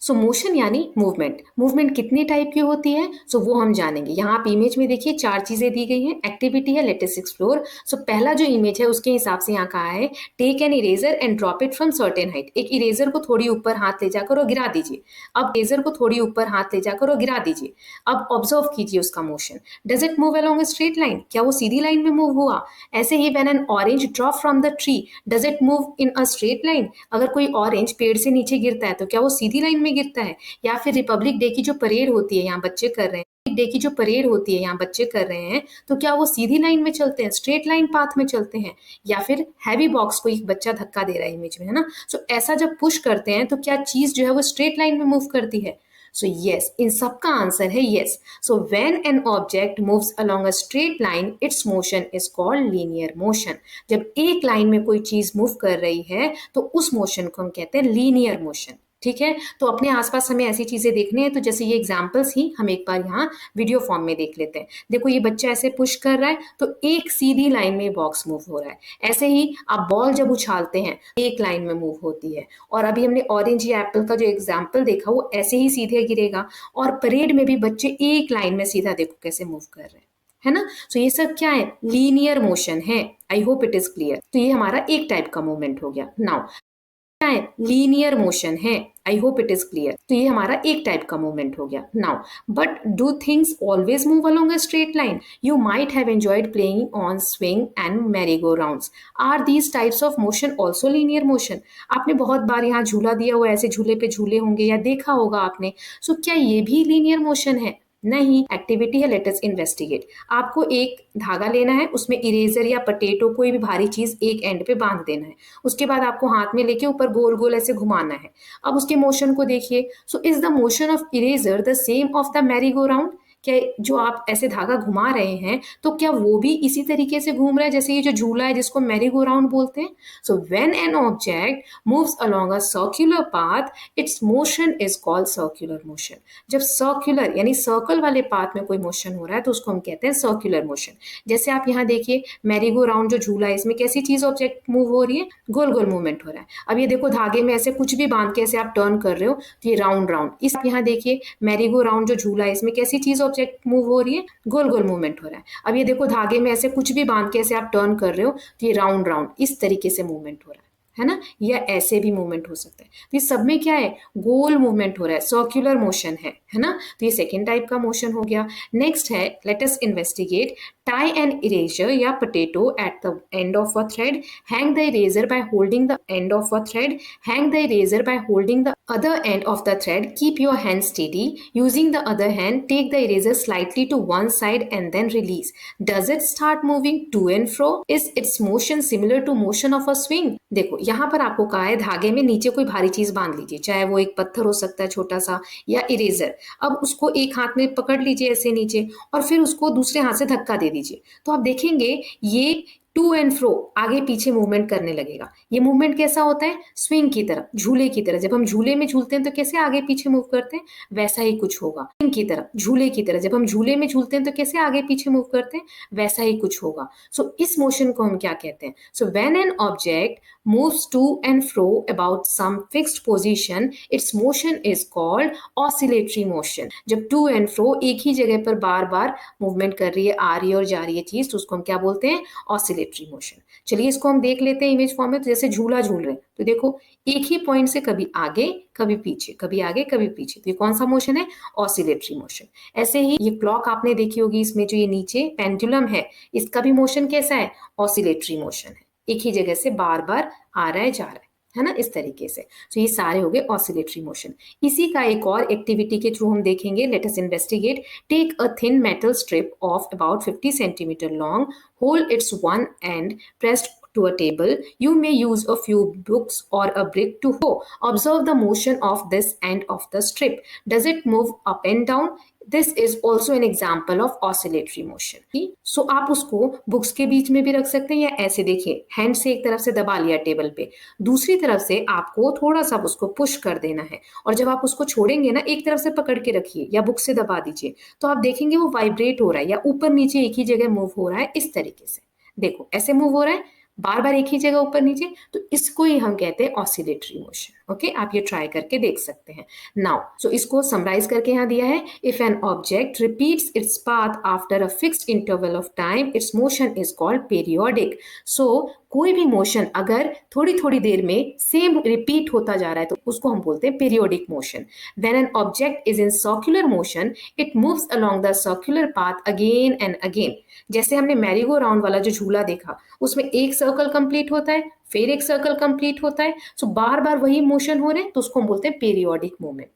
सो motion यानी movement. Movement कितने type की होती है सो वो हम जानेंगे। यहाँ आप इमेज में देखिए 4 चीजें दी गई हैं। एक्टिविटी है, लेट अस एक्सप्लोर। सो पहला जो इमेज है उसके हिसाब से यहाँ कहा है take an eraser and drop it from certain height. एक इरेजर को थोड़ी ऊपर हाथ ले जाकर और गिरा दीजिए। अब इरेजर को थोड़ी ऊपर हाथ ले जाकर और गिरा दीजिए। अब ऑब्जर्व कीजिए उसका motion. Does it move along a straight line? क्या वो सीधी लाइन में मूव हुआ? ऐसे ही when an orange drop from the tree, does it move in a straight line? अगर कोई ऑरेंज पेड़ से नीचे गिरता है तो क्या वो सीधी लाइन में गिरता है? या फिर रिपब्लिक डे की जो परेड होती है यहाँ बच्चे कर रहे हैं, डे की जो परेड होती है यहाँ बच्चे कर रहे हैं, तो क्या वो सीधी लाइन में चलते हैं, स्ट्रेट लाइन पाथ में चलते हैं? या फिर हैवी बॉक्स को एक बच्चा धक्का दे रहा है इमेज में, है ना। सो ऐसा जब पुश करते हैं तो क्या चीज जो है वो स्ट्रेट लाइन में मूव करती है? सो यस, इन सबका आंसर है yes. So when an object moves along a straight line it's motion is called linear motion. जब एक लाइन में कोई चीज मूव कर रही है तो उस मोशन को हम कहते हैं लीनियर मोशन। ठीक है, तो अपने आसपास हमें ऐसी चीजें देखनी है, तो जैसे ये एग्जांपल्स ही हम एक बार यहाँ वीडियो फॉर्म में देख लेते हैं। देखो ये बच्चा ऐसे पुश कर रहा है तो एक सीधी लाइन में बॉक्स मूव हो रहा है। ऐसे ही आप बॉल जब उछालते हैं एक लाइन में मूव होती है। और अभी हमने ऑरेंज या एप्पल का जो एग्जाम्पल देखा वो ऐसे ही सीधे गिरेगा। और परेड में भी बच्चे एक लाइन में सीधा देखो कैसे मूव कर रहे हैं, है ना। सो ये सब क्या है? लीनियर मोशन है। I hope it is clear. तो ये हमारा एक टाइप का मूवमेंट हो गया। नाउ क्या है? लीनियर मोशन है। I hope it is clear. तो ये हमारा एक टाइप का मूवमेंट हो गया। Now but do things always move along a straight line? You might have enjoyed playing on swing and merry go rounds. Are these types of motion also linear motion? आपने बहुत बार यहाँ झूला दिया हुआ, ऐसे झूले पे झूले होंगे या देखा होगा आपने। सो क्या ये भी लीनियर मोशन है? नहीं। एक्टिविटी है, लेट अस इन्वेस्टिगेट। आपको एक धागा लेना है, उसमें इरेजर या पटेटो कोई भी भारी चीज एक एंड पे बांध देना है। उसके बाद आपको हाथ में लेके ऊपर गोल गोल ऐसे घुमाना है। अब उसके मोशन को देखिए। So is the motion of eraser the same of the merry go round? क्या जो आप ऐसे धागा घुमा रहे हैं तो क्या वो भी इसी तरीके से घूम रहा है जैसे ये जो झूला है जिसको मैरी गो राउंड बोलते हैं? So when an object moves along a circular path it's motion is called circular motion. जब सर्कुलर यानी सर्कल वाले पाथ में कोई मोशन हो रहा है तो उसको हम कहते हैं सर्कुलर मोशन। जैसे आप यहाँ देखिए मैरी गो राउंड जो झूला है इसमें कैसी चीज ऑब्जेक्ट मूव हो रही है? गोल गोल मूवमेंट हो रहा है। अब ये देखो धागे में ऐसे कुछ भी बांध के ऐसे आप टर्न कर रहे हो तो ये राउंड राउंड। इस यहाँ देखिए मैरी गो राउंड जो झूला है इसमें कैसी चीज ऑब्जेक्ट मूव हो रही है? गोल गोल मूवमेंट हो रहा है। अब ये देखो धागे में ऐसे कुछ भी बांध के ऐसे आप टर्न कर रहे हो तो ये राउंड राउंड इस तरीके से मूवमेंट हो रहा है ना। या ऐसे भी मूवमेंट हो सकता है। तो ये सब में क्या है? गोल मूवमेंट हो रहा है, सर्कुलर मोशन है ना। तो ये सेकेंड टाइप का मोशन हो गया। नेक्स्ट है, let us investigate. Tie an eraser या potato at the end of a thread, hang the eraser by holding the end of a thread, hang the eraser by holding the other end of the thread, keep your hand steady, using the other hand take the eraser slightly to one side and then release. Does it start moving to and fro? Is its motion similar to motion of a swing? देखो यहाँ पर आपको कहा है धागे में नीचे कोई भारी चीज बांध लीजिए, चाहे वो एक पत्थर हो सकता है छोटा सा या इरेजर। अब उसको एक हाथ में पकड़ लीजिए ऐसे नीचे और फिर उसको दूसरे हाथ से धक्का दे दीजिए। तो आप देखेंगे ये टू एंड फ्रो आगे पीछे मूवमेंट करने लगेगा। ये मूवमेंट कैसा होता है? स्विंग की तरह, झूले की तरह। जब हम झूले में झूलते हैं तो कैसे आगे पीछे मूव करते हैं, वैसा ही कुछ होगा। स्विंग की तरह, झूले की तरह। जब हम झूले में झूलते हैं तो कैसे आगे पीछे मूव करते हैं, वैसा ही कुछ होगा। सो इस मोशन को हम क्या कहते हैं? So when an object moves to and fro about some fixed position, its motion is called oscillatory motion. जब to and fro एक ही जगह पर बार बार मूवमेंट कर रही है, आ रही है और जा रही है चीज, तो उसको हम क्या बोलते हैं? Oscillatory motion. चलिए इसको हम देख लेते हैं इमेज फॉर्म में। तो जैसे झूला झूल रहे हैं तो देखो एक ही पॉइंट से कभी आगे कभी पीछे, कभी आगे कभी पीछे, तो ये कौन सा मोशन है? Oscillatory motion. ऐसे ही ये क्लॉक आपने देखी होगी, इसमें जो ये नीचे पेंडुलम है इसका भी मोशन कैसा है? ऑसिलेटरी मोशन है, एक ही जगह से बार बार आ रहा है जा रहा है ना, इस तरीके से। तो ये सारे हो गए ऑसिलेटरी मोशन। इसी का एक और एक्टिविटी के थ्रू हम देखेंगे। Let us investigate. Take a thin metal strip of about 50 centimetre long, hold its one end pressed to a table. You may use a few books or a brick to hold. Observe the motion of this end of the strip. Does it move up and down? This is also an example of oscillatory motion. So आप उसको books के बीच में भी रख सकते हैं या ऐसे देखिए हैंड से एक तरफ से दबा लिया टेबल पे, दूसरी तरफ से आपको थोड़ा सा उसको पुश कर देना है और जब आप उसको छोड़ेंगे ना, एक तरफ से पकड़ के रखिए या बुक से दबा दीजिए, तो आप देखेंगे वो वाइब्रेट हो रहा है या ऊपर नीचे एक ही जगह मूव हो रहा है। इस तरीके से देखो ऐसे मूव हो रहा है बार बार एक ही जगह ऊपर नीचे, तो इसको ही हम कहते हैं ऑसिलेटरी मोशन। ओके आप ये ट्राई करके देख सकते हैं। नाउ सो इसको समराइज करके यहाँ दिया है, if an object repeats its path after a fixed interval of time its motion is called periodic. So कोई भी मोशन अगर थोड़ी थोड़ी देर में सेम रिपीट होता जा रहा है तो उसको हम बोलते हैं periodic motion. When an object is in circular motion it moves along the circular path again and again. जैसे हमने मैरीगो राउंड वाला जो झूला देखा, उसमें एक सर्कल कंप्लीट होता है, फिर एक सर्कल कंप्लीट होता है, सो बार बार वही मोशन हो रहे हैं, तो उसको हम बोलते हैं पीरियोडिक मूवमेंट।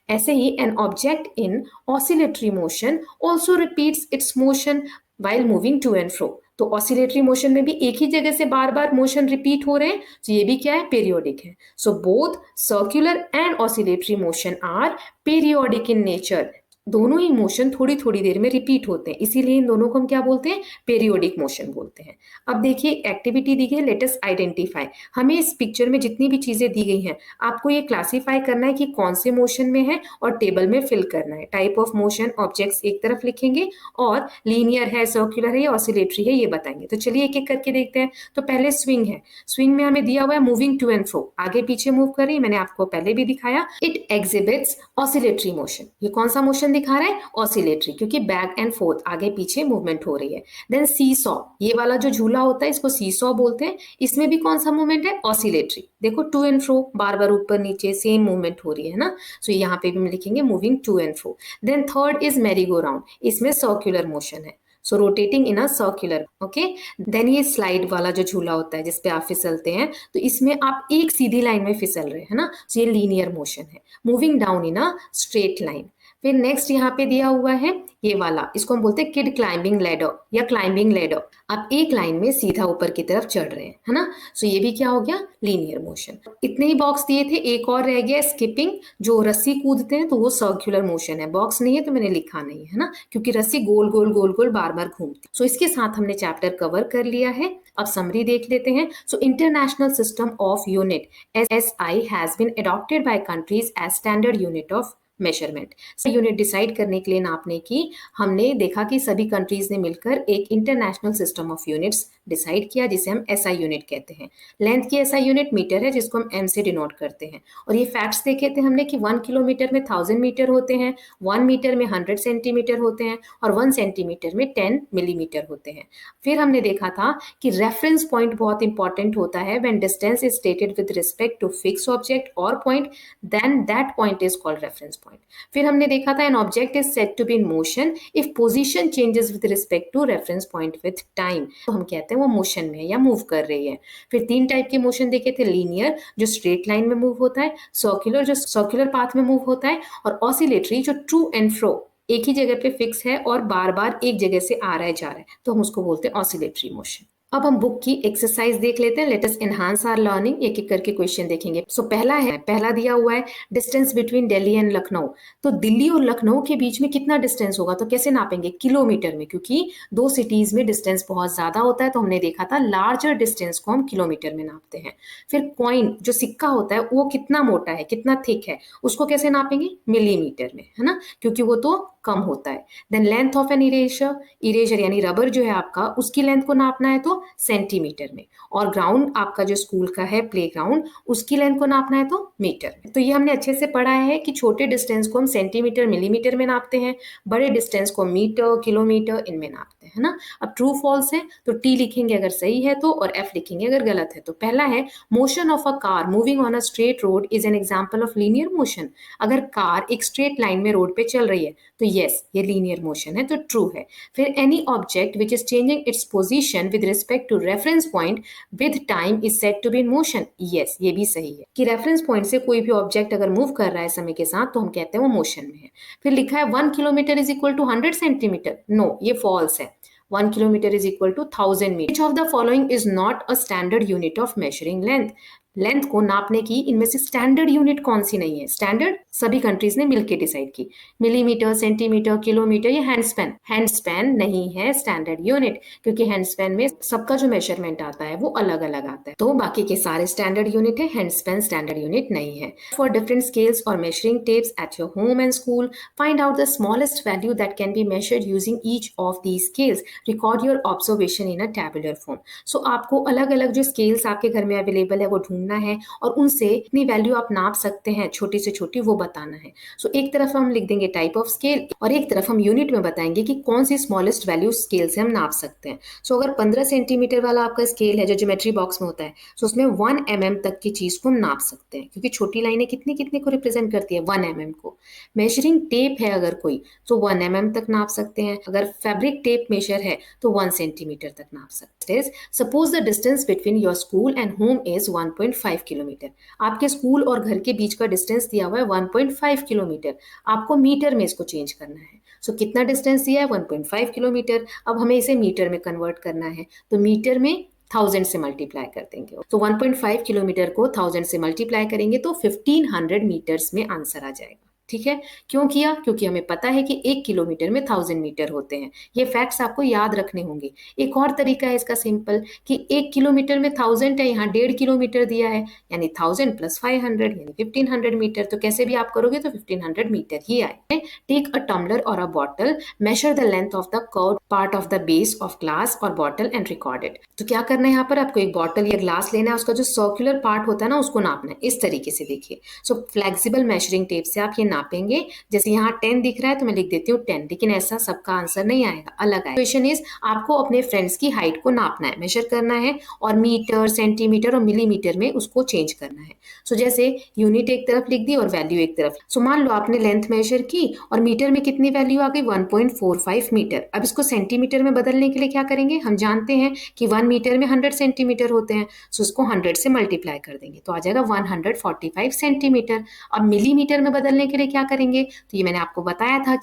ऐसे ही an object in oscillatory motion also repeats its motion while moving to and fro. तो ऑसिलेटरी मोशन में भी एक ही जगह से बार बार मोशन रिपीट हो रहे हैं, तो ये भी क्या है, पीरियोडिक है। So both circular and oscillatory motion are periodic in nature. दोनों ही मोशन थोड़ी थोड़ी देर में रिपीट होते हैं, इसीलिए इन दोनों को हम क्या बोलते हैं, पीरियोडिक मोशन बोलते हैं। अब देखिए एक्टिविटी दी गई, लेट अस आइडेंटिफाई। हमें इस पिक्चर में जितनी भी चीजें दी गई हैं आपको ये क्लासिफाई करना है कि कौन से मोशन में है और टेबल में फिल करना है। टाइप ऑफ मोशन ऑब्जेक्ट्स एक तरफ लिखेंगे और लीनियर है, सर्कुलर है या ऑसिलेटरी है ये बताएंगे। तो चलिए एक एक करके देखते हैं। तो पहले स्विंग है, स्विंग में हमें दिया हुआ है मूविंग टू एंड फ्रो, आगे पीछे मूव कर रही है, मैंने आपको पहले भी दिखाया। इट एग्जिबिट्स ऑसिलेटरी मोशन, ये कौन सा मोशन दिखा रहा है, ऑसिलेटरी, क्योंकि बैक एंड फोर्थ आगे पीछे मूवमेंट हो रही है। देन सी सॉ, ये वाला जो झूला होता है इसको सी सॉ बोलते हैं, इसमें भी कौन सा मूवमेंट है, ऑसिलेटरी। देखो टू एंड फ्रो, बार बार ऊपर नीचे सेम मूवमेंट हो रही है ना, सो यहाँ पे भी हम लिखेंगे moving to and fro. Then third is merry go round, इसमें सर्कुलर मोशन है, so rotating in a circular, okay. देन ये स्लाइड वाला जो झूला होता है जिसपे आप फिसलते हैं, तो इसमें आप एक सीधी लाइन में फिसल रहे हैं ना, so ये लीनियर मोशन है, moving down in a straight line. फिर नेक्स्ट यहाँ पे दिया हुआ है ये वाला, इसको हम बोलते हैं किड क्लाइंबिंग लैडर या क्लाइंबिंग लैडर। आप एक लाइन में सीधा ऊपर की तरफ चढ़ रहे हैं, है ना, सो ये भी क्या हो गया, लीनियर मोशन। इतने ही बॉक्स दिए थे, एक और रह गया स्किपिंग, जो रस्सी कूदते हैं, तो वो सर्कुलर मोशन है। बॉक्स नहीं है तो मैंने लिखा नहीं है ना, क्योंकि रस्सी गोल गोल गोल गोल बार बार घूमती। सो इसके साथ हमने चैप्टर कवर कर लिया है। अब समरी देख लेते हैं। So international system of unit SI has been adopted by countries as standard unit of measurement. Unit decide करने के लिए, नापने की, हमने देखा कि सभी कंट्रीज ने मिलकर एक international system of units decide किया जिसे हम SI यूनिट कहते हैं। लेंथ की SI यूनिट मीटर है जिसको हम M से डिनोट करते हैं। और ये फैक्ट्स देखे थे हमने कि 1 किलोमीटर में 1000 मीटर होते हैं, 1 मीटर में 100 सेंटीमीटर होते हैं और 1 सेंटीमीटर में 10 मिलीमीटर होते हैं। फिर हमने देखा था कि रेफरेंस पॉइंट बहुत इंपॉर्टेंट होता है। When distance is stated with respect to fix object और point, then that point is called reference point. फिर हमने देखा था an object is said to be in motion if position changes with respect to reference point with time, तो हम कहते हैं वो मोशन में है या मूव कर रही है। फिर 3 टाइप के मोशन देखे थे, लीनियर जो स्ट्रेट लाइन में मूव होता है, सर्कुलर जो सर्कुलर पाथ में मूव होता है, और ऑसिलेटरी जो टू एंड फ्रो एक ही जगह पे फिक्स है और बार बार एक जगह से आ रहा है जा रहा है, तो हम उसको बोलते हैं ऑसिलेटरी मोशन। अब हम बुक की एक्सरसाइज देख लेते हैं। Let us enhance our learning. एक एक करके क्वेश्चन देखेंगे। सो पहला दिया हुआ है distance between Delhi and Lucknow. तो दिल्ली और लखनऊ के बीच में कितना डिस्टेंस होगा, तो कैसे नापेंगे, किलोमीटर में, क्योंकि 2 सिटीज में डिस्टेंस बहुत ज्यादा होता है, तो हमने देखा था लार्जर डिस्टेंस को हम किलोमीटर में नापते हैं। फिर कॉइन जो सिक्का होता है वो कितना मोटा है, कितना थिक है, उसको कैसे नापेंगे, मिलीमीटर में, है ना, क्योंकि वो तो कम होता है। Then length of an eraser यानी रबर जो है आपका, उसकी लेंथ को नापना है तो सेंटीमीटर में। और ग्राउंड आपका जो स्कूल का है प्ले ग्राउंड, उसकी लेंथ को नापना है तो मीटर में। तो ये हमने अच्छे से पढ़ा है कि छोटे डिस्टेंस को हम सेंटीमीटर मिलीमीटर में नापते हैं, बड़े डिस्टेंस को मीटर किलोमीटर इनमें नापते हैं, है ना। अब ट्रू फॉल्स है तो T लिखेंगे अगर सही है तो, और F लिखेंगे अगर गलत है तो। पहला है motion of a car moving on a straight road is an example of linear motion. अगर कार एक स्ट्रेट लाइन में रोड पे चल रही है तो यस ये लीनियर मोशन है, तो ट्रू है। फिर any object which is changing its position with respect to reference point with time is said to be in motion. Yes ये भी सही है कि रेफरेंस पॉइंट से कोई भी ऑब्जेक्ट अगर मूव कर रहा है समय के साथ तो हम कहते हैं वो मोशन में है। फिर लिखा है 1 kilometre is equal to 100 centimetre. No ये फॉल्स है। 1 kilometer is equal to 1000 metre. Which of the following is not a standard unit of measuring length? Length को नापने की इनमें से स्टैंडर्ड यूनिट कौन सी नहीं है? स्टैंडर्ड सभी कंट्रीज ने मिलकर डिसाइड की, मिलीमीटर, सेंटीमीटर, किलोमीटर या हैंडस्पैन। हैंडस्पैन नहीं है स्टैंडर्ड यूनिट, क्योंकि हैंडस्पैन में सबका जो मेजरमेंट आता है वो अलग अलग आता है। तो बाकी के सारे स्टैंडर्ड यूनिट है, हैंडस्पैन स्टैंडर्ड यूनिट नहीं है। फॉर डिफरेंट स्केल्स और measuring tapes at your home and school, find out the smallest value that can be measured using each of these scales. Record your observation in a tabular form. So आपको अलग अलग जो scales आपके घर में available है वो ढूंढना ढूंढना है और उनसे इतनी वैल्यू आप नाप सकते हैं, छोटी से छोटी, वो बताना है। सो एक तरफ हम लिख देंगे टाइप ऑफ स्केल और एक तरफ हम यूनिट में बताएंगे कि कौन सी स्मॉलेस्ट वैल्यू स्केल से हम नाप सकते हैं। सो अगर 15 सेंटीमीटर वाला आपका स्केल है जो ज्योमेट्री बॉक्स में होता है, सो उसमें 1 mm तक की चीज को हम नाप सकते हैं, क्योंकि छोटी लाइनें कितने कितने को रिप्रेजेंट करती है, 1 mm को। मेजरिंग टेप है अगर कोई, तो 1 mm तक नाप सकते हैं। अगर फैब्रिक टेप मेजर है तो 1 सेंटीमीटर तक नाप सकते हैं। Suppose the distance between your school and home is 1.5 kilometre. आपके स्कूल और घर के बीच का डिस्टेंस दिया हुआ है 1.5 किलोमीटर। आपको मीटर में इसको चेंज करना है। सो कितना डिस्टेंस दिया है, 1.5 किलोमीटर। अब हमें इसे मीटर में कन्वर्ट करना है, तो मीटर में 1000 से मल्टीप्लाई कर देंगे। तो 1.5 किलोमीटर को 1000 से मल्टीप्लाई करेंगे तो 1500 मीटर्स में आंसर आ जाएगा। ठीक है, क्यों किया? क्योंकि हमें पता है कि 1 किलोमीटर में 1000 मीटर होते हैं। ये फैक्ट्स आपको याद रखने होंगे। एक और तरीका है इसका सिंपल, कि 1 किलोमीटर में 1000 है, यहाँ 1.5 किलोमीटर दिया है, यानी 1000 + 500 यानी 1500 मीटर। तो कैसे भी आप करोगे तो 1500 मीटर ही आए। टेक अ टम्बलर और अ bottle, measure the length of the curved part of the base of glass और बॉटल एंड रिकॉर्ड इट। तो क्या करना है, यहाँ पर आपको एक बॉटल या ग्लास लेना है, उसका जो सर्कुलर पार्ट होता है ना उसको नापना है। इस तरीके से देखिए, सो फ्लेक्सिबल मेजरिंग टेप से आप ये नापेंगे। जैसे यहाँ 10 दिख रहा है तो मैं लिख देती हूँ 10, लेकिन ऐसा सबका आंसर नहीं आएगा, अलग आएगा। क्वेश्चन इज, आपको अपने फ्रेंड्स की हाइट को नापना है, मेजर करना है और मीटर, सेंटीमीटर और मिलीमीटर में उसको चेंज करना है। सो जैसे यूनिट एक तरफ लिख दी और वैल्यू एक तरफ। सो मान लो आपने लेंथ मेजर की और मीटर में कितनी वैल्यू आ गई, 1.45 मीटर। अब इसको सेंटीमीटर में बदलने के लिए क्या करेंगे, हम जानते हैं कि 1 मीटर में 100 सेंटीमीटर होते हैं। सो इसको 100 से मल्टीप्लाई कर देंगे तो आ जाएगा 145 सेंटीमीटर। अब मिलीमीटर में बदलने के लिए क्या करेंगे, तो ये मैंने आपको बताया था कि